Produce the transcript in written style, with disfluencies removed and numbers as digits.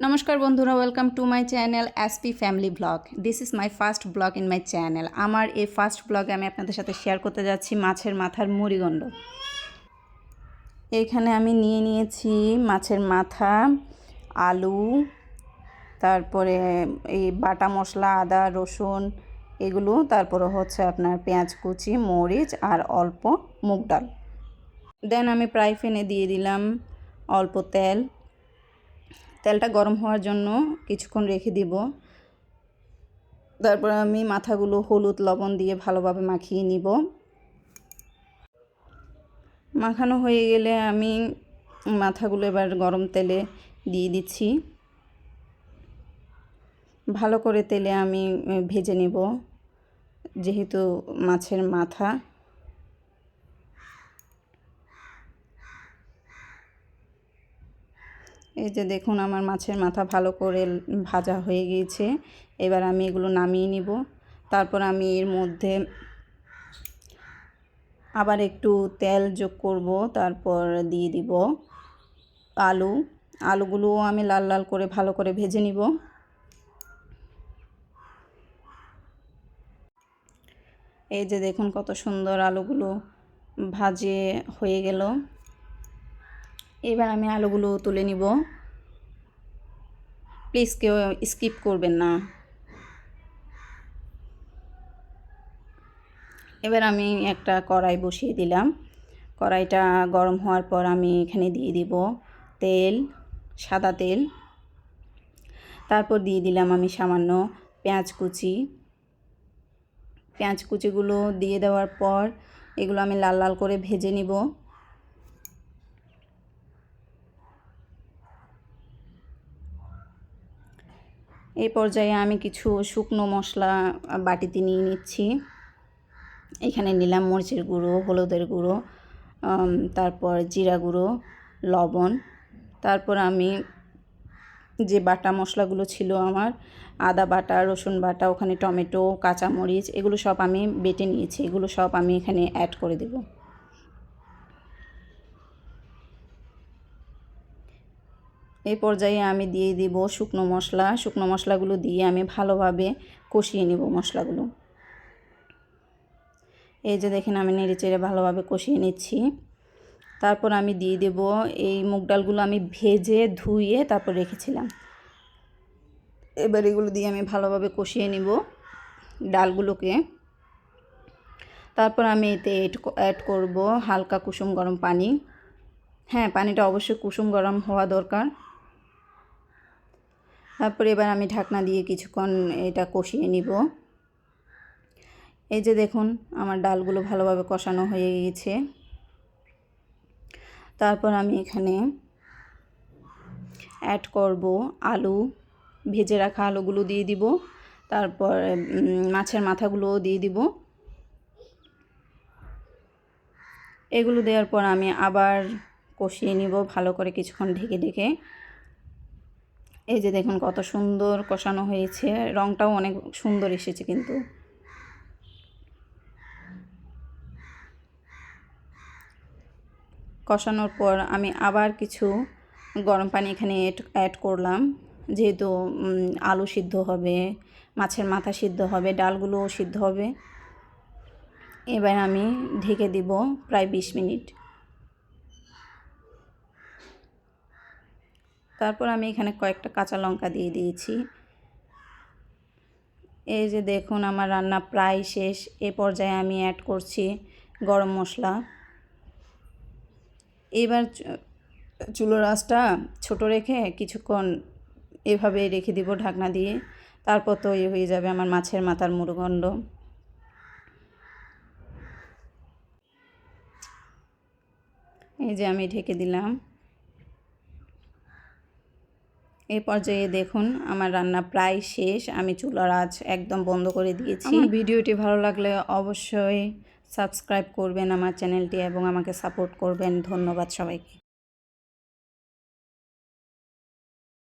নমস্কার বন্ধুরা, welcome to my channel SP family blog. This is my first blog in my channel. আমার এই first ব্লগে আমি আপনাদের সাথে শেয়ার করতে যাচ্ছি মাছের মাথার মুড়িঘণ্ট। এইখানে আমি নিয়ে নিয়েছি মাছের মাথা, আলু, তারপরে এই বাটা মশলা, আদা রসুন এগুলো, তারপরে হচ্ছে আপনার পেঁয়াজ কুচি, মরিচ আর অল্প মুগ ডাল। দেন আমি ফ্রাই প্যানে দিয়ে দিলাম অল্প তেল। তেলটা গরম হওয়ার জন্য কিছুক্ষণ রেখে দিব। তারপর আমি মাথাগুলো হলুদ লবণ দিয়ে ভালোভাবে মাখিয়ে নিব। মাখানো হয়ে গেলে আমি মাথাগুলো এবার গরম তেলে দিয়ে দিচ্ছি। ভালো করে তেলে আমি ভেজে নেব, যেহেতু মাছের মাথা। এই যে দেখুন, আমার মাছের মাথা ভালো করে ভাজা হয়ে গিয়েছে। এবার আমি এগুলো নামিয়ে নিব। তারপর আমি এর মধ্যে আবার একটু তেল যোগ করব। তারপর দিয়ে দিব আলুগুলো আমি লাল লাল করে ভালো করে ভেজে নিব। এই যে দেখুন কত সুন্দর আলুগুলো ভাজে হয়ে গেল। এবার আমি আলুগুলো তুলে নিব। প্লিজ কেউ স্কিপ করবেন না। এবার আমি একটা কড়াই বসিয়ে দিলাম। কড়াইটা গরম হওয়ার পর আমি এখানে দিয়ে দিব তেল, সাদা তেল। তারপর দিয়ে দিলাম আমি সামান্য পেঁয়াজ কুচিগুলো দিয়ে দেওয়ার পর এগুলো আমি লাল লাল করে ভেজে নিব। এই পর্যায়ে আমি কিছু শুকনো মশলা বাটিতে নিয়ে নিচ্ছি। এখানে নিলাম মরিচের গুঁড়ো, হলুদের গুঁড়ো, তারপর জিরা গুঁড়ো, লবণ। তারপর আমি যে বাটা মশলাগুলো ছিল আমার, আদা বাটা, রসুন বাটা, ওখানে টমেটো, কাঁচামরিচ, এগুলো সব আমি বেটে নিয়েছি। এগুলো সব আমি এখানে অ্যাড করে দেব। এই পর্যায়ে আমি দিয়ে দিব শুকনো মশলাগুলো দিয়ে আমি ভালোভাবে কষিয়ে নেব মশলাগুলো। এই যে দেখেন, আমি নেড়েচেড়ে ভালোভাবে কষিয়ে নিচ্ছি। তারপর আমি দিয়ে দেব এই মুগ ডালগুলো আমি ভেজে ধুয়ে তারপর রেখেছিলাম। এবার এগুলো দিয়ে আমি ভালোভাবে কষিয়ে নিব ডালগুলোকে। তারপর আমি এতে অ্যাড করব হালকা কুসুম গরম পানি। হ্যাঁ, পানিটা অবশ্যই কুসুম গরম হওয়া দরকার। তারপর এবার আমি ঢাকনা দিয়ে কিছুক্ষণ এটা কষিয়ে নিব। এই যে দেখুন, আমার ডালগুলো ভালোভাবে কষানো হয়ে গিয়েছে। তারপর আমি এখানে অ্যাড করব আলু, ভেজে রাখা আলুগুলো দিয়ে দিব। তারপর মাছের মাথাগুলোও দিয়ে দিব। এগুলো দেওয়ার পর আমি আবার কষিয়ে নিব ভালো করে কিছুক্ষণ ঢেকে ঢেকে। এই যে দেখুন কত সুন্দর কষানো হয়েছে, রঙটাও অনেক সুন্দর এসেছে কিন্তু। কষানোর পর আমি আবার কিছু গরম পানি এখানে অ্যাড করলাম, যেহেতু আলু সিদ্ধ হবে, মাছের মাথা সিদ্ধ হবে, ডালগুলোও সিদ্ধ হবে। এবার আমি ঢেকে দিব প্রায় 20 মিনিট। তারপর আমি এখানে কয়েকটা কাঁচা লঙ্কা দিয়ে দিয়েছি। এই যে দেখুন, আমার রান্না প্রায় শেষ। এ পর্যায়ে আমি অ্যাড করছি গরম মশলা। এবার চুলোর আঁচটা ছোট রেখে কিছুক্ষণ এভাবে রেখে দিব ঢাকনা দিয়ে। তারপর তো হয়ে যাবে আমার মাছের মাথার মুড়িঘণ্ট। এই যে আমি ঢেকে দিলাম। এই পর্যায়ে দেখুন আমার রান্না প্রায় শেষ। আমি চুলার আঁচ একদম বন্ধ করে দিয়েছি। আমার ভিডিওটি ভালো লাগলে অবশ্যই সাবস্ক্রাইব করবেন আমার চ্যানেলটি এবং আমাকে সাপোর্ট করবেন। ধন্যবাদ সবাইকে।